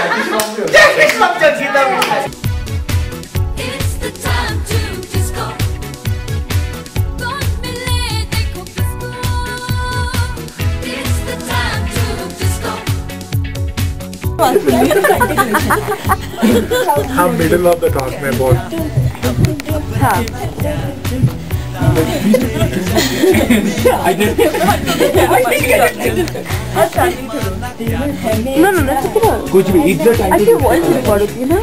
Jackie from Chanchita Mishra. It's the time to disco. Don't be late, dekho kisko. It's the time to disco. हाँ middle of the talk में बहुत कुछ भी इज्जत अच्छी voice record होती है ना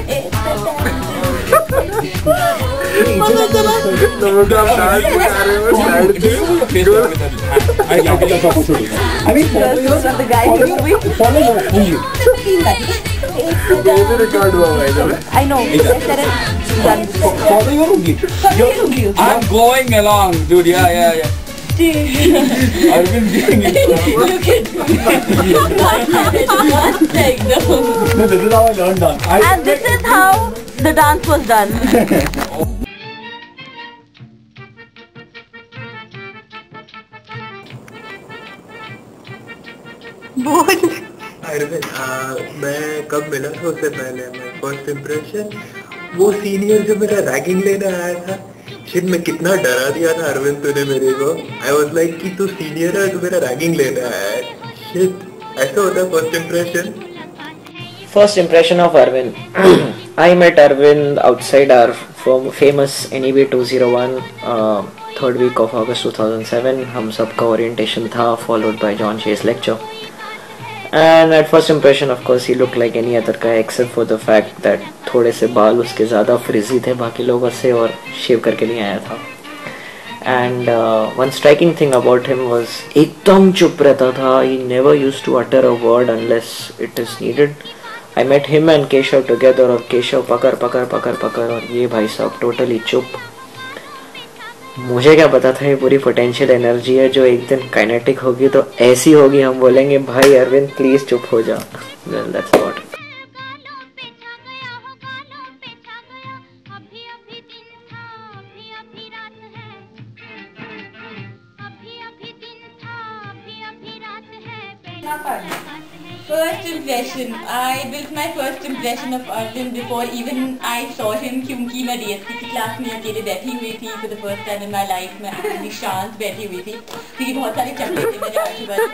रिकॉर्ड हुआ भाई I know. I'm going along, dude. Yeah. Arvind doing it. Look at me. No, this is how I learned dance. And this is how the dance was done. Arvind मैं कब मिला था उससे पहले मैं फर्स्ट इम्प्रेशन वो सीनियर जो मेरा रैगिंग लेने आया था शिट मैं कितना डरा दिया था अरविंद तूने मेरे को आई वाज लाइक कि तू सीनियर है तू मेरा रैगिंग लेने आया है शिट ऐसा होता है first impression First impression of Arvind. I met Arvind outside our famous NEB 201 third week of August 2007. हम सबका orientation था followed by John Shea's lecture. And at first impression of course he looked like any other guy except for the fact that थोड़े से बाल उसके ज़्यादा frizzy थे बाकी लोगों से और shave करके नहीं आया था. And one striking thing about him was एकदम चुप रहता था. He never used to utter a word unless it is needed. I met him and Keshav together और केशव पकड़ और ये भाई साहब टोटली चुप. मुझे क्या पता था ये पूरी पोटेंशियल एनर्जी है जो एक दिन काइनेटिक होगी तो ऐसी होगी हम बोलेंगे भाई अरविंद प्लीज चुप हो जा. Well, that's what. First impression. I built my first impression of Arvind before even I saw him क्योंकि मैं DSP की क्लास में अकेले बैठी हुई थी for the first time in my life. मैं अपनी शांत बैठी हुई थी क्योंकि बहुत सारे चक्कर थे मेरे आजू बाजू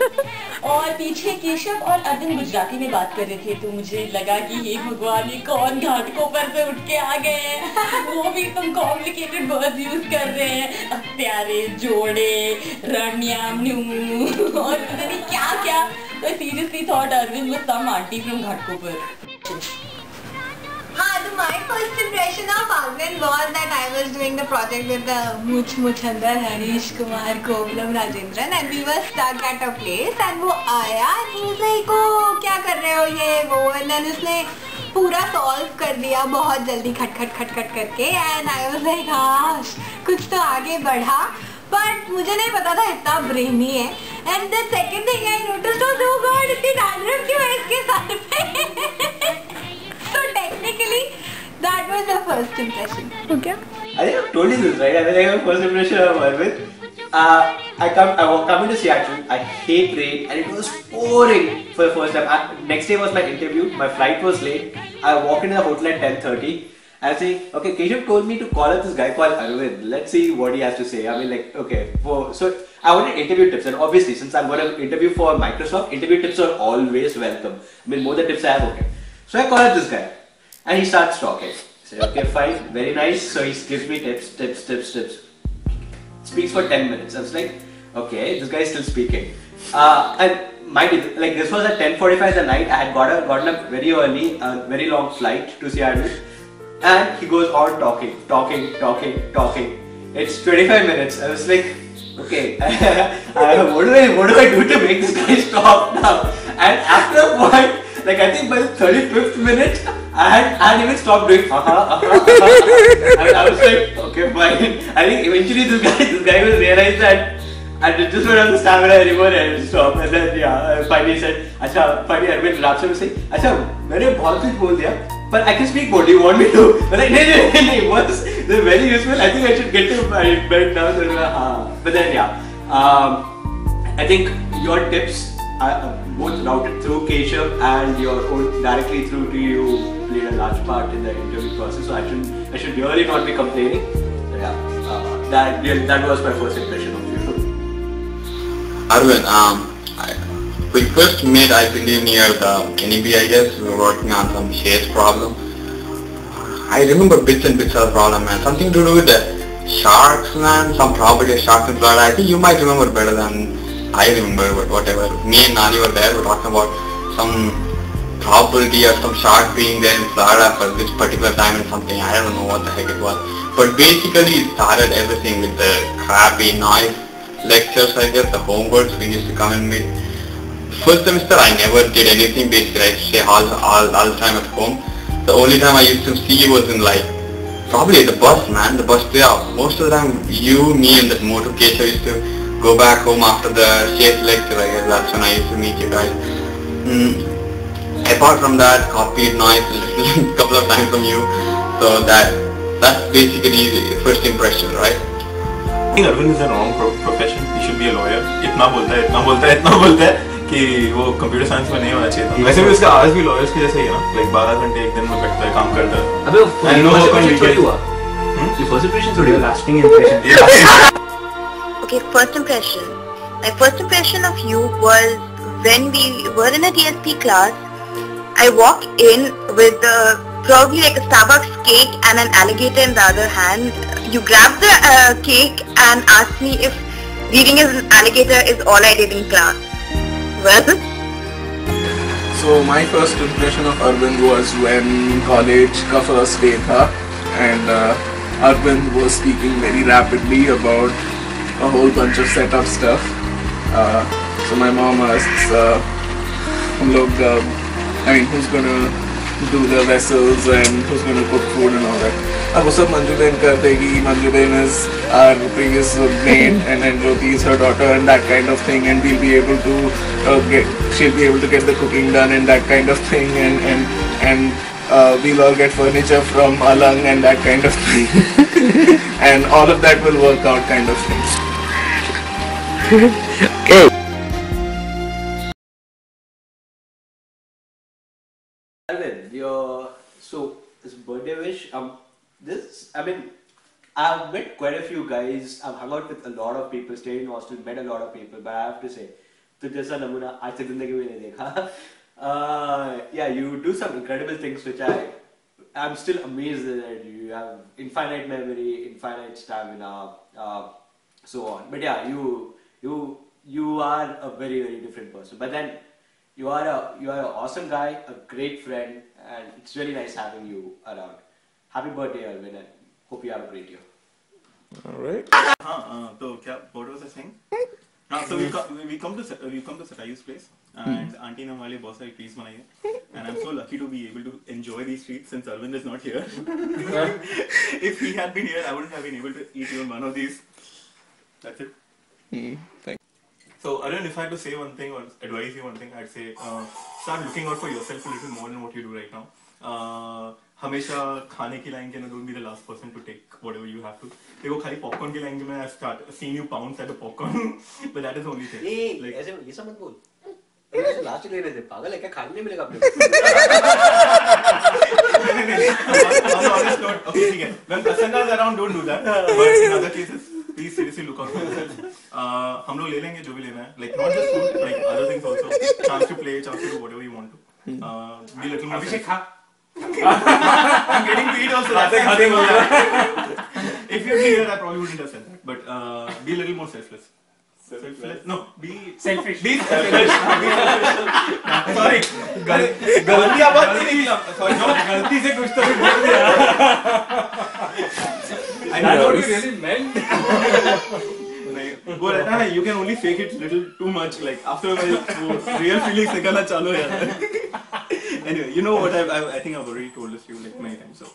और पीछे केशव और अरविंद गुजराती में बात कर रहे थे तो मुझे लगा कि हे भगवान ये कौन घाटकों पर से उठ के आ गए हैं वो भी तुम कॉम्प्लिकेटेड वर्ड्स यूज कर रहे हैं प्यारे जोड़े रण्यम और पता नहीं क्या क्या. I seriously thought Arvind was some auntie from Ghatkopar. So my first impression of Arvind was that I was doing the project with the Muchandar, Harish Kumar, Kovalam, Rajendran and we were stuck at a place and वो आया and he was like oh क्या कर रहे हो ये वो and then उसने पूरा सॉल्व कर दिया बहुत जल्दी खट करके and I was like हाँ कुछ तो आगे बढ़ा but मुझे नहीं पता था इतना ब्रेनी है. And the second thing I noticed was oh god इतनी dandruff क्यों है इसके सर पे. So technically that was the first impression. Okay. I think I've told you this, right? I mean, like my first impression of Arvind. I come into Seattle. I hate rain, and it was pouring for the first time. Next day was my interview. My flight was late. I walked into the hotel at 10:30. I was saying, okay, Keshav told me to call up this guy called Arvind. Let's see what he has to say. I mean, like, okay, so I wanted interview tips, and obviously, since I'm going to interview for Microsoft, interview tips are always welcome. I mean, more the tips I have, okay. So I call up this guy, and he starts talking. I say, okay, fine, very nice. So he gives me tips. Speaks for 10 minutes. I was like, okay, this guy is still speaking. And mind you, like this was at 10:45 at night. I had gotten up very early, a very long flight to Seattle. And he goes on talking. It's 25 minutes. I was like, okay, what do I do to make this guy stop now? And after a point, like I think by the 35th minute, I hadn't even stopped doing I was like, okay, fine. I think eventually this guy will realize that I just don't have the stamina anymore and stop. And then finally said, अच्छा, finally Arvind last में से, अच्छा, मैंने बहुत कुछ बोल दिया. But I can speak more. Do you want me to? But like, no. Once they're very useful. I think I should get to my bed now. But then I think your tips both routed through Keshav and your own directly through to you played a large part in the interview process. So I should really not be complaining. So yeah, that was my first impression of you. Arvind, we first met, I believe, near the NEB, I guess. We were working on some shares problem. I remember bits and bits of the problem, man. Something to do with the sharks, man. Some property of sharks in Florida. I think you might remember better than I remember, but whatever. Me and Nani were there. We were talking about some property or some shark being there in Florida for this particular time and something. I don't know what the heck it was. But basically it started everything with the crappy noise lectures, I guess, the homeworks we used to come and meet. First semester I never did anything, basically I stay all the time at home. The only time I used to see was in like, probably the bus, man, the bus day out. Most of the time you, me and that motor Keshav used to go back home after the shares lecture, I guess that's when I used to meet you guys. Apart from that, copied noise a couple of times from you, so that's basically the first impression, right? I think Arvind is a wrong profession. He should be a lawyer. इतना बोलता है कि वो computer science में नहीं होना चाहिए था. वैसे भी उसका आवाज भी लॉयर्स के जैसा ही है ना, लाइक 12 घंटे एक दिन में बैठता है, काम करता है. अबे first impression थोड़ी lasting impression. Okay, first impression. My first impression of you was when we were in a DSP class. I walked in with probably like a Starbucks cake and an alligator in the other hand. You grabbed the cake and asked me if reading as an alligator is all I did in class. Well, so my first impression of Arvind was when college ka first day tha, and Arvind was speaking very rapidly about a whole bunch of setup stuff. So my mom asks, who's gonna do the vessels and who's gonna cook food and all that. अब वो सब मंजू बहन करते कि मंजू बहन is our previous maid and then Jyoti is her daughter and that kind of thing, and she'll be able to get the cooking done and that kind of thing, and we'll all get furniture from Alang and that kind of thing. And all of that will work out kind of thing. Okay. So this birthday wish, I've met quite a few guys. I've hung out with a lot of people, stayed in hostel, met a lot of people, but I have to say, tu jaisa namuna aaj tak zindagi mein nahi dekha. Yeah, you do some incredible things which I'm still amazed that you have infinite memory, infinite stamina, so on. But yeah, you are a very, very different person. But then you are an awesome guy, a great friend, and it's really nice having you around. Happy birthday, Arvind, and hope you have a great year. All right. So what was I saying? So we come to Satayu's place, and auntie ने हमारे बहुत सारी treats बनाई है, and I'm so lucky to be able to enjoy these treats since Arvind is not here. If he had been here, I wouldn't have been able to eat even one of these. That's it. Thank you. So Arvind, if I had to say one thing or advise you one thing, I'd say start looking out for yourself a little more than what you do right now. हमेशा खाने की line के ना don't be the last person to take whatever you have to. देखो खाली popcorn की line के मैं I've seen you pounce at the popcorn, but that is the only thing. Like, ऐसे ये सब मत बोल. ऐसे लास्ट ले रहे थे पागल है क्या, खाने नहीं मिलेगा अपने को. Okay, ठीक है. When Prasanna is around, don't do that. But in other cases, please seriously look out for yourself. हम लोग ले लेंगे जो भी लेना है. Like not just food, like other things also. Chance to play, chance to do whatever you want to. Be little more. Abhishek, खा. I'm getting to eat also. If you're here, I probably wouldn't have said that. But be a little more selfless. Selfless? No, be selfish. Be selfish. Sorry. गलतियाँ बहुत नहीं निकला. Sorry, no, गलती से कुछ तो भी बोल दिया. I know what you really meant. वो रहता है, you can only fake it little too much. Like after a while, real feelings निकलना चालू हो जाता है. Anyway, you know what I think I've already told this to you like many times. So.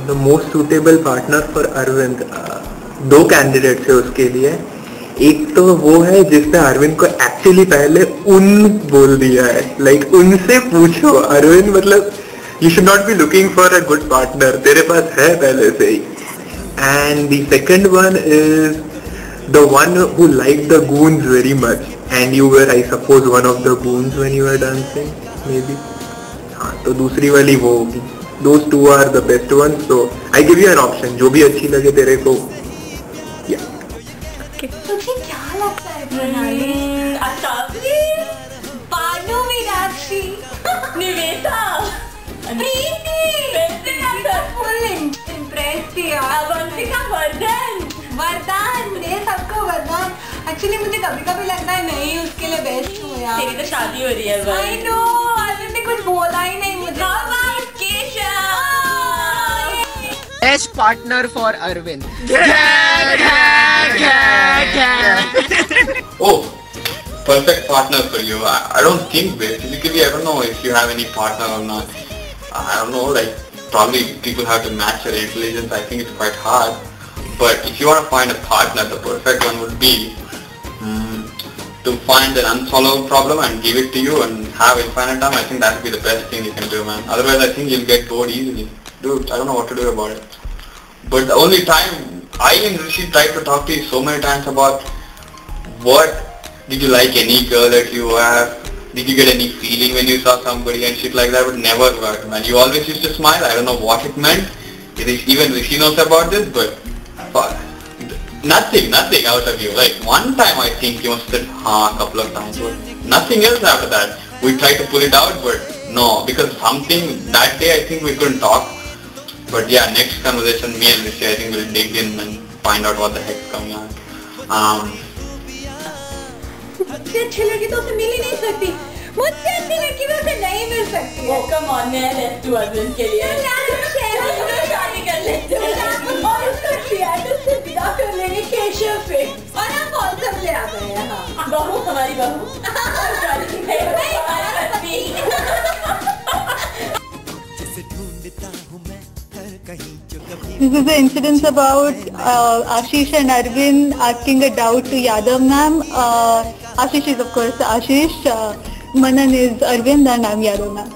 The most suitable partner for Arvind, दो candidates है उसके लिए. एक तो वो है जिसने अरविंद को एक्चुअली पहले उन बोल दिया है. लाइक उनसे पूछो अरविंद, मतलब you should not be looking for a good partner, तेरे पास है पहले से ही. And the second one is the one who liked the goons very much, and you were, I suppose, one of the goons when you were dancing, maybe. हाँ, तो दूसरी वाली वो होगी. Those two are the best ones. So I give you an option. जो भी अच्छी लगे तेरे को. Yeah. तुझे क्या लगता है प्रणाली? असावरी, बानो मीनाक्षी, निवेता, प्रीति, फुल इम्प्रेस थी यार. अवंतिका, वरदान. ये सबको वरदान. एक्चुअली मुझे कभी कभी लगता है नहीं उसके लिए बेस्ट हूँ यार. तेरी तो शादी हो रही है बस. I know, अरविंद ने कुछ बोला ही नहीं मुझे. Best partner for Arvind. Oh, perfect partner for you. I don't think basically I don't know if you have any partner or not. I don't know, like probably people have to match your intelligence. I think it's quite hard. But if you want to find a partner, the perfect one would be to find an unsolved problem and give it to you and have infinite time. I think that would be the best thing you can do, man. Otherwise, I think you'll get bored easily. Dude, I don't know what to do about it. But the only time I and Rishi tried to talk to you so many times about what did you like any girl that you have, did you get any feeling when you saw somebody and shit like that, would never work, man. You always used to smile. I don't know what it meant. Even Rishi knows about this, but fuck. Nothing out of you. Like one time I think you must have said a couple of times, but nothing else after that. We tried to pull it out, but no, because something that day I think we couldn't talk. But yeah, next conversation, me and Rishi, I think we'll dig in and find out what the heck's coming on. मुझसे अच्छी लड़की तो उसे मिल ही नहीं सकती. मुझसे अच्छी लड़की तो उसे नहीं मिल सकती. कम ऑन है लेट्स डू अर्जुन के लिए. शादी कर लेते हैं और उसका थिएटर से विदा कर लेंगे केशव पे. और हम कौन सब ले आ गए हैं. हाँ, बहू, हमारी बहू. This is the incident about Ashish and Arvind asking a doubt to Yadav ma'am. Ashish is of course Ashish, Manan is Arvind and I'm Yadav ma'am.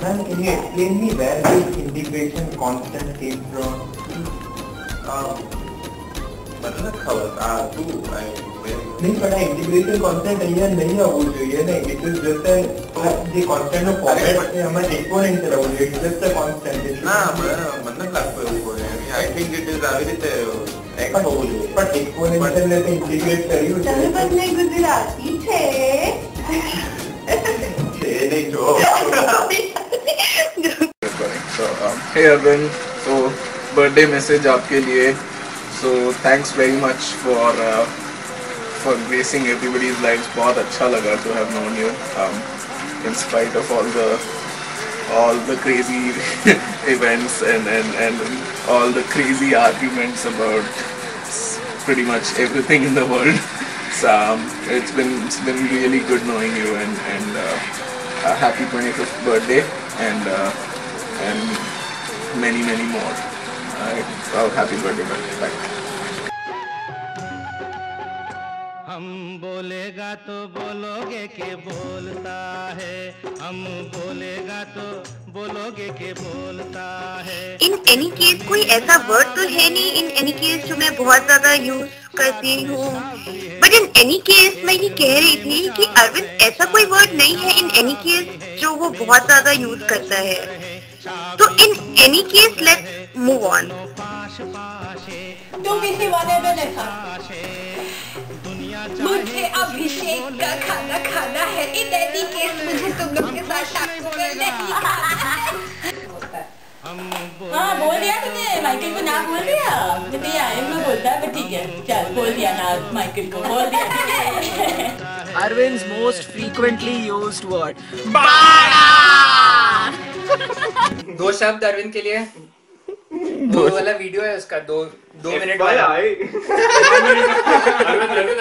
Man, can you explain me where this integration constant came from? मतलब खबर तू नहीं पढ़ा integration constant અહીંયા નહીં આવવું જોઈએ ને. It is just a the constant નો ફોર્મેટ છે એમાં exponential આવવું જોઈએ. It's just a constant. ના મને લાગતું એવું હોય. I think it is આવી રીતે x હોવું જોઈએ. પણ exponential ને ઇન્ટિગ્રેટ કર્યું છે. તમે બંને ગુજરાતી છે. છે નહીં જો. So hey Arvind, so birthday message आपके लिए. So thanks very much for gracing everybody's lives. बहुत अच्छा लगा to have known you in spite of all the crazy events and all the crazy arguments about pretty much everything in the world. So it's been really good knowing you and happy 25th birthday and many more. Happy birthday, bye. हम बोलेगा तो बोलोगे के बोलता है, हम बोलेगा तो बोलोगे के बोलता है. In any case कोई ऐसा word तो है नहीं in any case जो मैं बहुत ज्यादा यूज करती हूँ. But in any case मैं ये कह रही थी कि अरविंद ऐसा कोई वर्ड नहीं है in any case जो वो बहुत ज्यादा यूज करता है. तो in any case let's move on. तुम इसी वाले में लिखा मुझे अभिषेक का खाना खाना है. इन एनी केस मुझे तुम लोग के साथ टाको नहीं खाना है. हाँ बोल दिया तुमने माइकल को ना बोल दिया. मुझे आयन में बोलता है, ठीक है चल बोल दिया ना माइकल को बोल दिया. Arvind's most frequently used word. दो शब्द अरविंद के लिए. वो वाला वीडियो है उसका 2 मिनट वाला. Arvind,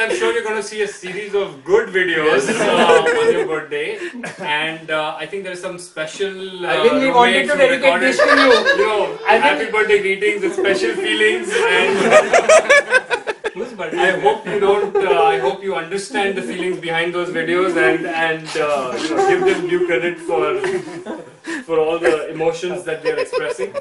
I'm sure you're going to see a series of good videos on your birthday, and I think there's some special. Arvind, we wanted to dedicate this to you. You know, happy birthday greetings with special feelings, and I hope you don't. I hope you understand the feelings behind those videos and you know, give them due credit for for all the emotions that they're expressing.